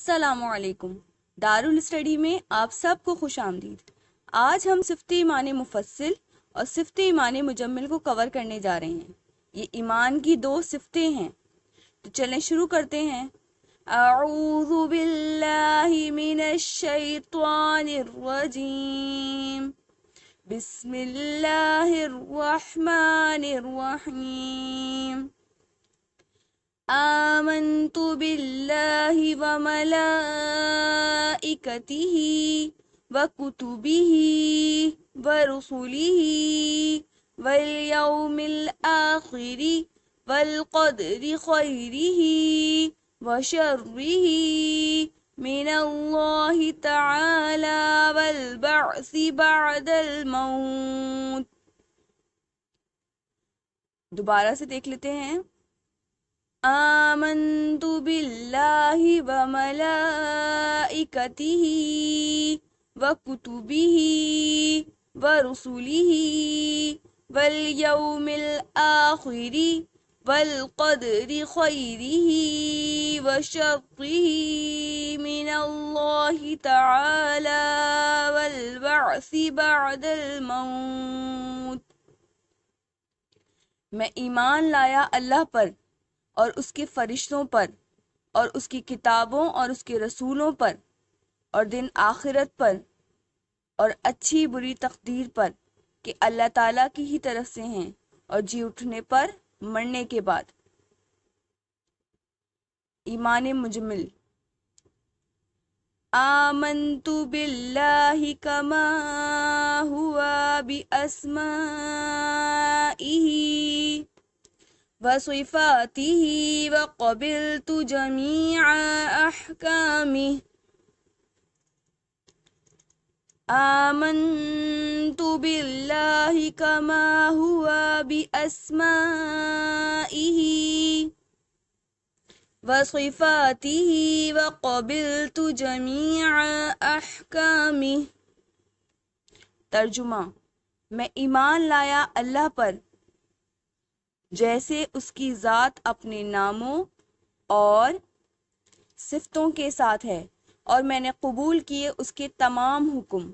السلام علیکم۔ دارال اسٹڈی میں آپ سب کو خوش آمدید۔ آج ہم صفت ایمان مفصل اور صفت ایمان مجمل کو کور کرنے جا رہے ہیں۔ یہ ایمان کی دو صفتیں ہیں، تو چلیں شروع کرتے ہیں۔ اعوذ باللہ من الشیطان الرجیم، بسم اللہ الرحمن الرحیم۔ آمنت باللہ وملائکتہ وکتبہ ورسلہ والیوم الآخر والقدر خیرہ وشرہ من اللہ تعالی والبعث بعد الموت۔ دوبارہ سے دیکھ لیتے ہیں۔ آمنت باللہ وملائکتہ وکتبہ ورسلہ والیوم الآخر والقدر خیرہ وشرہ من اللہ تعالی والبعث بعد الموت۔ میں ایمان لایا اللہ پر اور اس کے فرشتوں پر اور اس کی کتابوں اور اس کے رسولوں پر اور دن آخرت پر اور اچھی بری تقدیر پر کہ اللہ تعالیٰ کی ہی طرف سے ہیں، اور جی اٹھنے پر مرنے کے بعد۔ ایمان مجمل۔ آمنت باللہ کما ہوا باسمائہ وصفاتہ وقبلت جمیع احکامہ۔ آمنت باللہ کما ہوا باسمائہ وصفاتہ وقبلت جمیع احکامہ۔ ترجمہ۔ میں ایمان لایا اللہ پر جیسے اس کی ذات اپنے ناموں اور صفتوں کے ساتھ ہے، اور میں نے قبول کیے اس کے تمام حکم۔